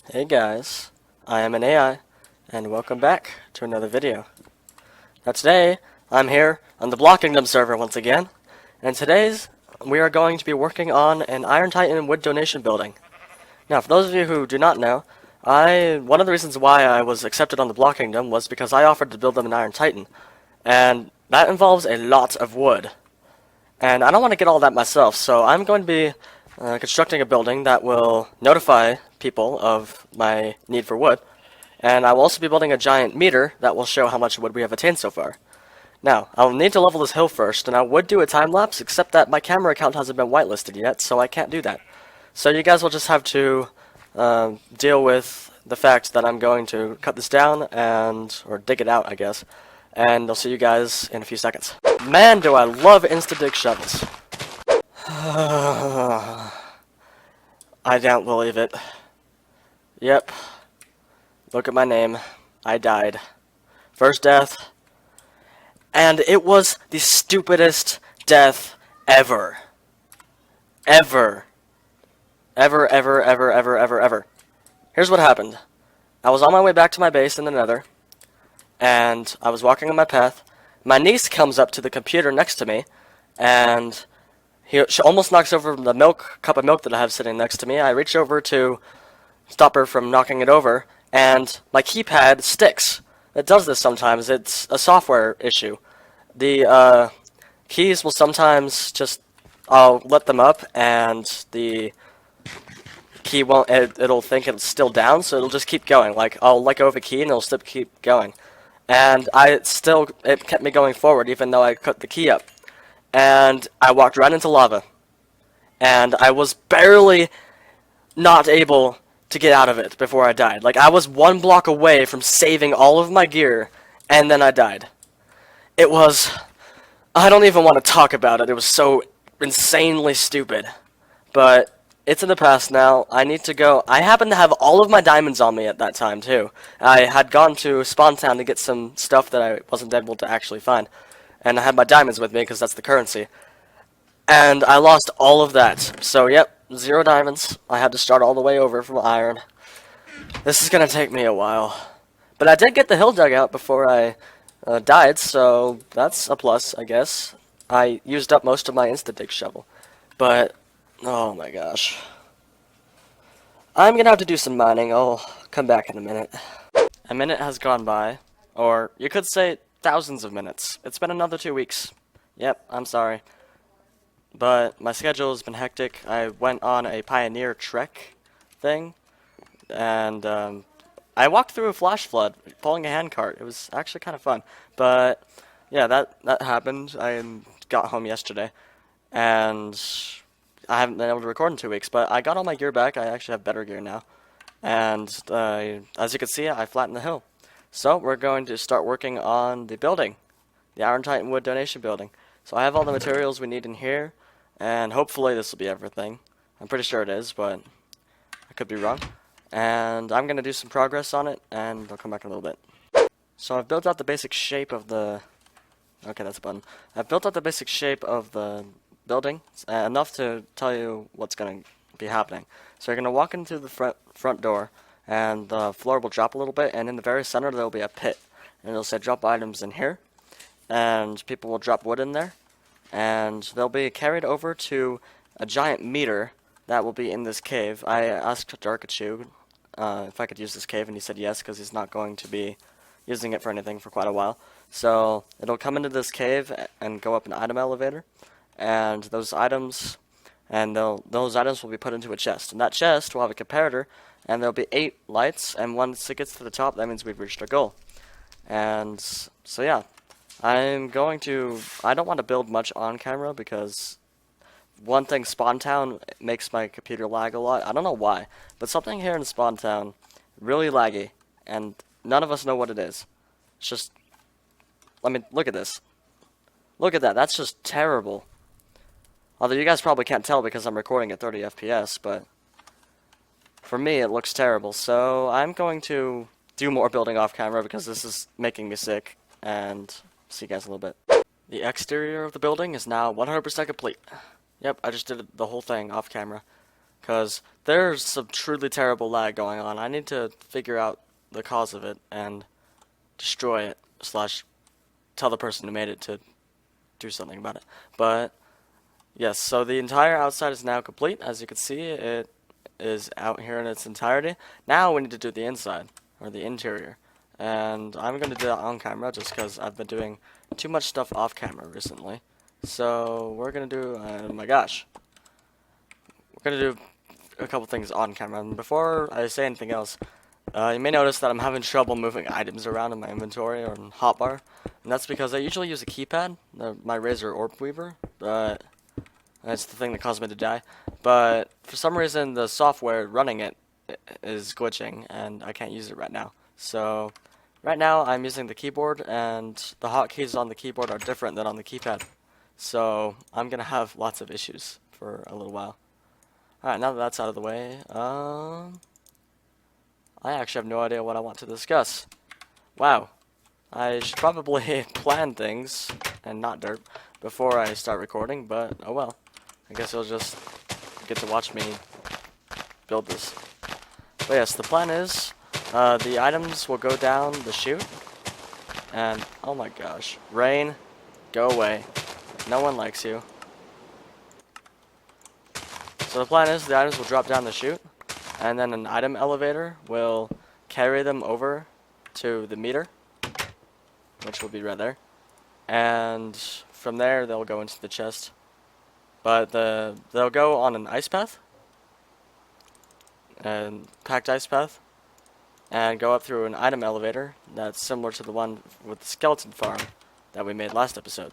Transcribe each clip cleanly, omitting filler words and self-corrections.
Hey guys, I am an AI, and welcome back to another video. Now today, I'm here on the Blockingdom server once again, and we are going to be working on an Iron Titan wood donation building. Now for those of you who do not know, one of the reasons why I was accepted on the Blockingdom was because I offered to build them an Iron Titan, and that involves a lot of wood. And I don't want to get all that myself, so I'm going to be constructing a building that will notify people of my need for wood, and I will also be building a giant meter that will show how much wood we have attained so far. Now, I'll need to level this hill first, and I would do a time-lapse, except that my camera account hasn't been whitelisted yet, so I can't do that. So you guys will just have to deal with the fact that I'm going to cut this down, or dig it out, I guess, and I'll see you guys in a few seconds. Man, do I love insta-dig shovels. I don't believe it. Yep. Look at my name. I died. First death. And it was the stupidest death ever. Ever. Ever. Here's what happened. I was on my way back to my base in the Nether, and I was walking on my path. My niece comes up to the computer next to me, and she almost knocks over the cup of milk that I have sitting next to me. I reach over to stop her from knocking it over, and my keypad sticks. It does this sometimes. It's a software issue. The keys will sometimes I'll let them up, and the key won't, it'll think it's still down, so it'll just keep going. Like, I'll let go of a key, and it'll still keep going. And it kept me going forward, even though I cut the key up. And I walked right into lava. And I was barely not able to get out of it before I died. Like, I was one block away from saving all of my gear, and then I died. I don't even want to talk about it. It was so insanely stupid. But it's in the past now. I need to go. I happen to have all of my diamonds on me at that time, too. I had gone to Spawn Town to get some stuff that I wasn't able to actually find. And I had my diamonds with me because that's the currency. And I lost all of that. So, yep, 0 diamonds. I had to start all the way over from iron. This is going to take me a while. But I did get the hill dug out before I died, so that's a plus, I guess. I used up most of my insta-dig shovel. But, oh my gosh. I'm going to have to do some mining. I'll come back in a minute. A minute has gone by. Or, you could say thousands of minutes. It's been another 2 weeks. Yep, I'm sorry. But my schedule has been hectic. I went on a pioneer trek thing, and I walked through a flash flood pulling a handcart. It was actually kind of fun. But yeah, that happened. I got home yesterday, and I haven't been able to record in 2 weeks. But I got all my gear back. I actually have better gear now, and as you can see, I flattened the hill. So we're going to start working on the building, the Iron Titan wood donation building. So I have all the materials we need in here, and hopefully this will be everything. I'm pretty sure it is, but I could be wrong. And I'm going to do some progress on it, and I'll come back in a little bit. So I've built out the basic shape of the... Okay, that's a button. I've built out the basic shape of the building, enough to tell you what's going to be happening. So you're going to walk into the front door, and the floor will drop a little bit, and in the very center there will be a pit. And it'll say drop items in here, and people will drop wood in there, and they'll be carried over to a giant meter that will be in this cave. I asked Darkachu if I could use this cave, and he said yes, because he's not going to be using it for anything for quite a while. So it'll come into this cave and go up an item elevator, and those items will be put into a chest, and that chest will have a comparator, and there'll be 8 lights, and once it gets to the top, that means we've reached our goal. And so yeah, I don't want to build much on camera because one thing, Spawn Town makes my computer lag a lot. I don't know why, but something here in Spawn Town really laggy, and none of us know what it is. It's just, look at this. Look at that, that's just terrible. Although you guys probably can't tell because I'm recording at 30 FPS, but for me it looks terrible. So I'm going to do more building off camera because this is making me sick, and see you guys in a little bit. The exterior of the building is now 100% complete. Yep, I just did the whole thing off camera. because there's some truly terrible lag going on. I need to figure out the cause of it and destroy it, slash tell the person who made it to do something about it. But yes, so the entire outside is now complete. As you can see, it is out here in its entirety. Now we need to do the inside, or the interior. And I'm going to do that on camera just because I've been doing too much stuff off camera recently. So we're going to do, oh my gosh, we're going to do a couple things on camera. And before I say anything else, you may notice that I'm having trouble moving items around in my inventory or in hotbar. And that's because I usually use a keypad, my Razor Orb Weaver, but that's the thing that caused me to die. But for some reason, the software running it is glitching, and I can't use it right now. So right now, I'm using the keyboard, and the hotkeys on the keyboard are different than on the keypad. So I'm going to have lots of issues for a little while. Alright, now that that's out of the way, I actually have no idea what I want to discuss. Wow. I should probably plan things, and not derp, before I start recording, but oh well. I guess you'll just get to watch me build this. But yes, the plan is, the items will go down the chute, and oh my gosh, rain, go away. No one likes you. So the plan is the items will drop down the chute, and then an item elevator will carry them over to the meter, which will be right there. And from there, they'll go into the chest. But they'll go on an ice path, and packed ice path, and go up through an item elevator that's similar to the one with the skeleton farm that we made last episode.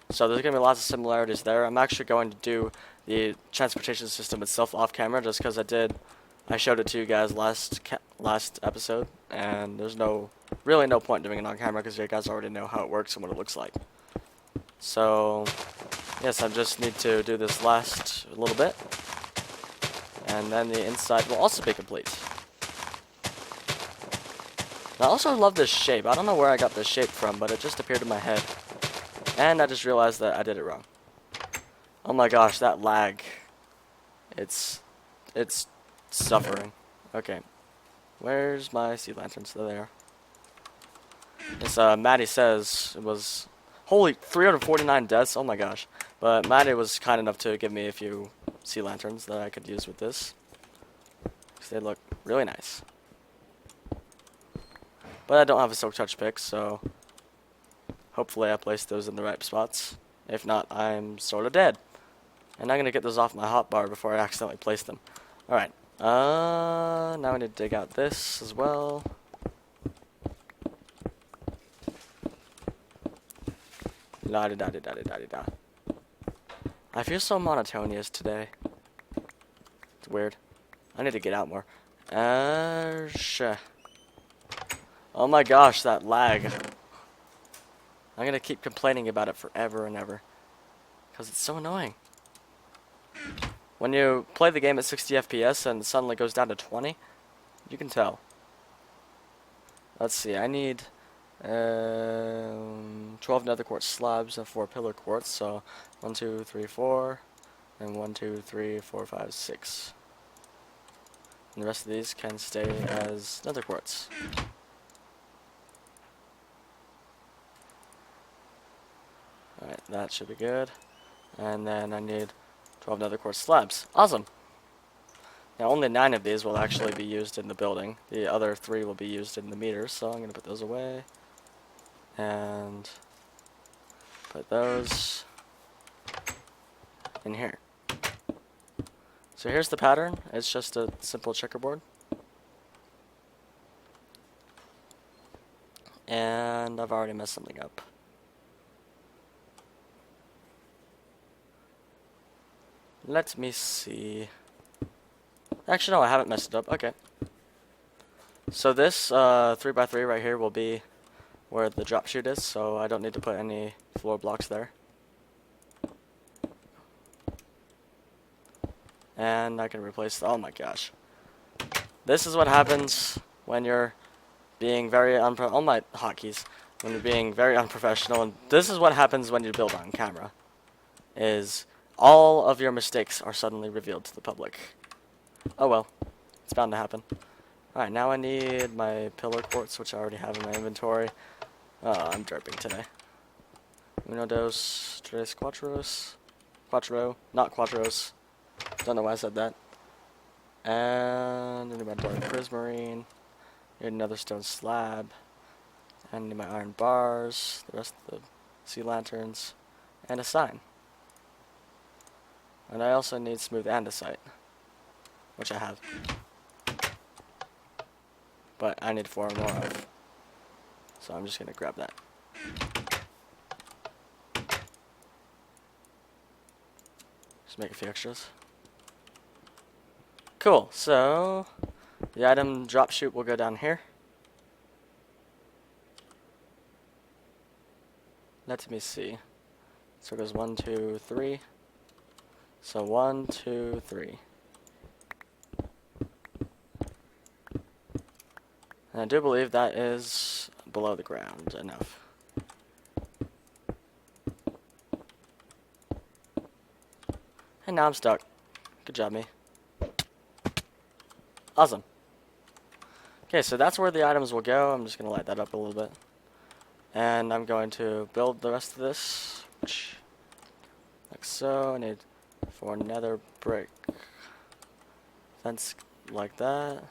So there's going to be lots of similarities there. I'm actually going to do the transportation system itself off camera just because I showed it to you guys last episode, and there's really no point doing it on camera because you guys already know how it works and what it looks like. So yes, I just need to do this last little bit, and then the inside will also be complete. I also love this shape. I don't know where I got this shape from, but it just appeared in my head. And I just realized that I did it wrong. Oh my gosh, that lag. It's suffering. Okay. Where's my sea lanterns? There they are. Yes, Maddie says it was... Holy, 349 deaths? Oh my gosh. But Maddie was kind enough to give me a few sea lanterns that I could use with this. Because they look really nice. But I don't have a silk touch pick, so... Hopefully I placed those in the right spots. If not, I'm sort of dead. And I'm going to get those off my hotbar before I accidentally place them. Alright. Now I need to dig out this as well. La-di-da-di-da-di-da-di-da. I feel so monotonous today. It's weird. I need to get out more. Oh my gosh, that lag. I'm gonna keep complaining about it forever and ever. Because it's so annoying. When you play the game at 60 FPS and it suddenly goes down to 20, you can tell. Let's see, I need 12 nether quartz slabs and 4 pillar quartz, so 1, 2, 3, 4, and 1, 2, 3, 4, 5, 6. And the rest of these can stay as nether quartz. Alright, that should be good. And then I need 12 nether quartz slabs. Awesome! Now only 9 of these will actually be used in the building. The other 3 will be used in the meters, so I'm going to put those away. And put those in here. So here's the pattern. It's just a simple checkerboard. And I've already messed something up. Let me see. Actually, no, I haven't messed it up. Okay. So this 3x3 right here will be where the drop chute is, so I don't need to put any floor blocks there. And I can replace... Oh my gosh. This is what happens when you're being very oh my hotkeys. When you're being very unprofessional, and this is what happens when you build on camera. Is... all of your mistakes are suddenly revealed to the public. Oh well, it's bound to happen. Alright, now I need my pillar quartz, which I already have in my inventory. I'm derping today. Uno, dos, tres, cuatros. Quattro, not quattros. Don't know why I said that. And I need my dark prismarine. Need another stone slab. And I need my iron bars, the rest of the sea lanterns, and a sign. And I also need smooth andesite, which I have. But I need 4 more of. So I'm just gonna grab that. Just make a few extras. Cool, so the item drop chute will go down here. Let me see. So it goes 1, 2, 3. So 1, 2, 3. And I do believe that is below the ground enough. And now I'm stuck. Good job, me. Awesome. Okay, so that's where the items will go. I'm just going to light that up a little bit. And I'm going to build the rest of this. Like so. I need 4 nether brick. Fence like that.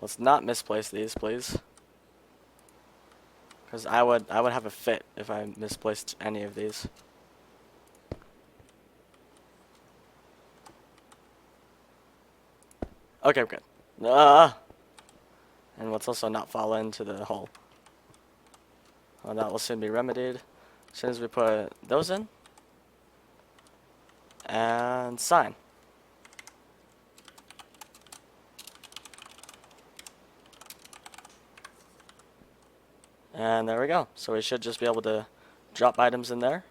Let's not misplace these, please. Because I would have a fit if I misplaced any of these. Okay, we're good. And let's also not fall into the hole. Well, that will soon be remedied. As soon as we put those in. And sign. And there we go. So we should just be able to drop items in there.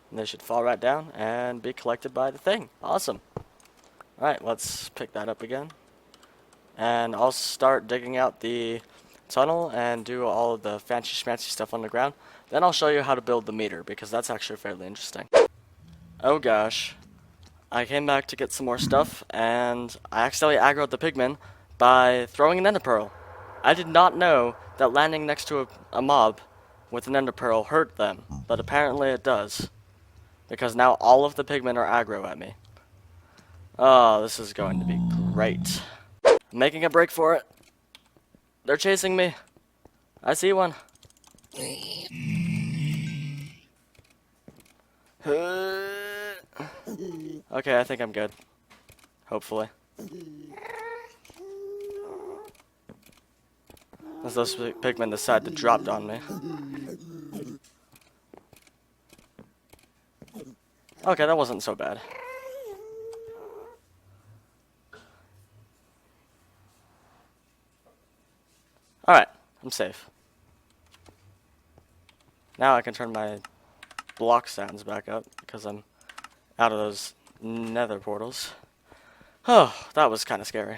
And they should fall right down and be collected by the thing. Awesome. Alright, let's pick that up again. And I'll start digging out the tunnel and do all of the fancy schmancy stuff on the ground. Then I'll show you how to build the meter, because that's actually fairly interesting. Oh gosh. I came back to get some more stuff, and I accidentally aggroed the pigmen by throwing an ender pearl. I did not know that landing next to a mob with an ender pearl hurt them, but apparently it does. Because now all of the pigmen are aggro at me. Oh, this is going to be great. I'm making a break for it. They're chasing me. I see one. Okay, I think I'm good. Hopefully. As those pigmen decide to drop on me. Okay, that wasn't so bad. Alright, I'm safe. Now I can turn my block sounds back up because I'm out of those nether portals. Oh, that was kind of scary.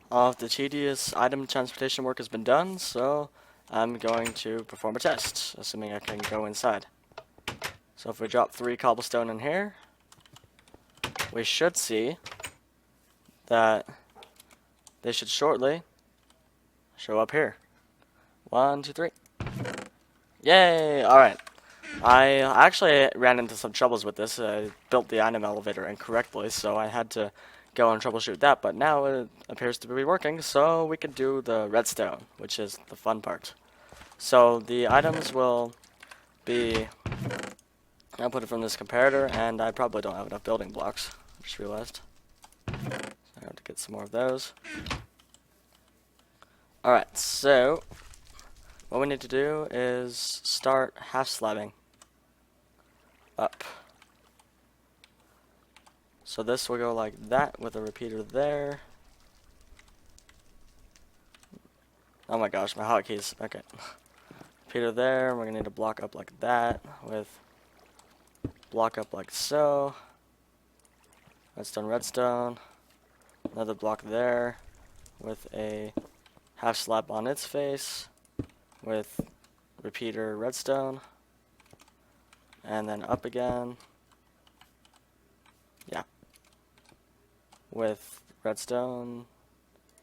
All of the tedious item transportation work has been done, so I'm going to perform a test, assuming I can go inside. So if we drop 3 cobblestone in here, we should see that they should shortly show up here. 1, 2, 3. Yay! Alright. I actually ran into some troubles with this. I built the item elevator incorrectly, so I had to go and troubleshoot that, but now it appears to be working, so we can do the redstone, which is the fun part. So the items will be outputted from this comparator, and I probably don't have enough building blocks. I just realized. So I have to get some more of those. Alright, so what we need to do is start half slabbing up. So this will go like that with a repeater there. Oh my gosh, my hotkeys. Okay. Repeater there, we're gonna need to block up like that with block up like so. Redstone, redstone. Another block there with a half slab on its face with repeater redstone. And then up again. Yeah. With redstone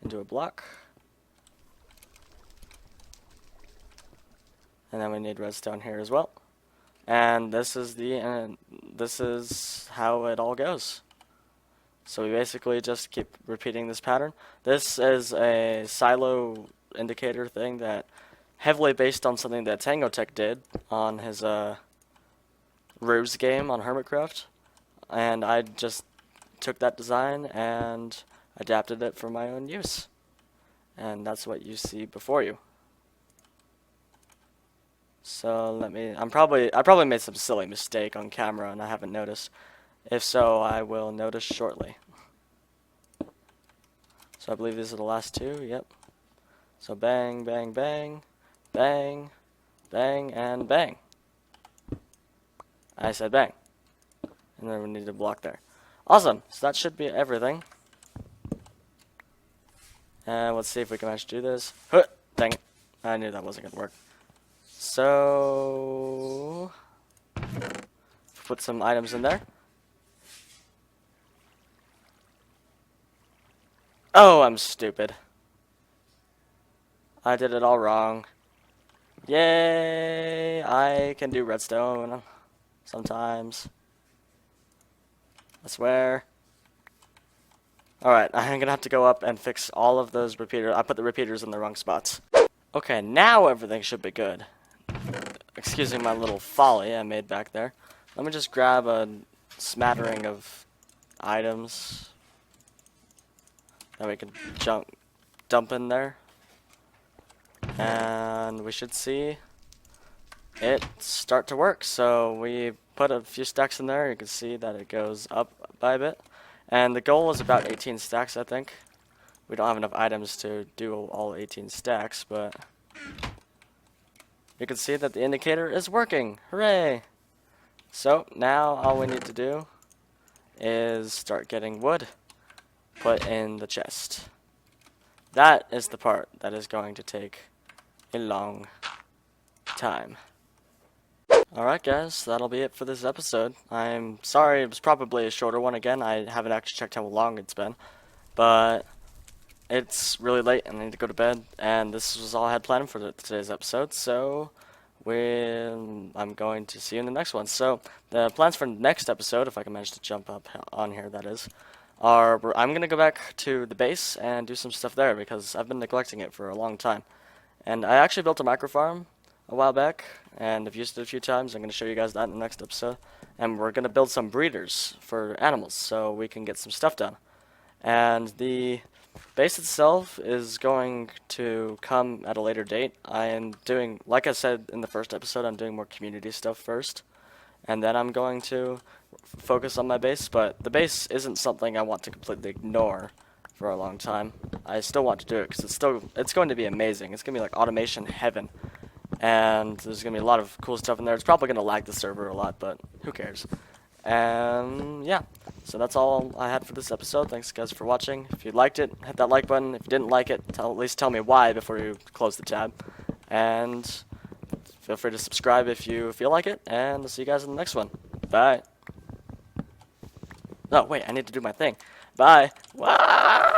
into a block. And then we need redstone here as well. And this is this is how it all goes. So we basically just keep repeating this pattern. This is a silo indicator thing that heavily based on something that Tangotech did on his Ruse game on Hermitcraft. And I just took that design and adapted it for my own use. And that's what you see before you. So I probably made some silly mistake on camera and I haven't noticed. If so, I will notice shortly. So I believe these are the last two, yep. So bang, bang, bang, bang, bang, and bang. I said bang. And then we need a block there. Awesome, so that should be everything. And let's see if we can manage to do this. Huh, dang it, I knew that wasn't gonna work. So, put some items in there. Oh, I'm stupid. I did it all wrong. Yay, I can do redstone sometimes. I swear. Alright, I'm gonna have to go up and fix all of those repeaters. I put the repeaters in the wrong spots. Okay, now everything should be good. Excusing my little folly I made back there. Let me just grab a smattering of items that we can dump in there. And we should see it start to work. So we put a few stacks in there. You can see that it goes up by a bit. And the goal is about 18 stacks, I think. We don't have enough items to do all 18 stacks, but you can see that the indicator is working. Hooray! So now all we need to do is start getting wood put in the chest. That is the part that is going to take a long time. Alright guys, that'll be it for this episode. I'm sorry it was probably a shorter one again. I haven't actually checked how long it's been. But it's really late and I need to go to bed. And this was all I had planned for today's episode. So I'm going to see you in the next one. So the plans for next episode, if I can manage to jump up on here, that is, are I'm going to go back to the base and do some stuff there because I've been neglecting it for a long time. And I actually built a micro farm a while back, and I've used it a few times. I'm going to show you guys that in the next episode. And we're going to build some breeders for animals so we can get some stuff done. And the base itself is going to come at a later date. I am doing, like I said in the first episode, I'm doing more community stuff first. And then I'm going to focus on my base, but the base isn't something I want to completely ignore for a long time. I still want to do it because it's going to be amazing. It's going to be like automation heaven. And there's going to be a lot of cool stuff in there. It's probably going to lag the server a lot, but who cares? And yeah, so that's all I had for this episode. Thanks guys for watching. If you liked it, hit that like button. If you didn't like it, at least tell me why before you close the tab. And feel free to subscribe if you feel like it. And I'll see you guys in the next one. Bye. Oh, wait, I need to do my thing. Bye. Wow.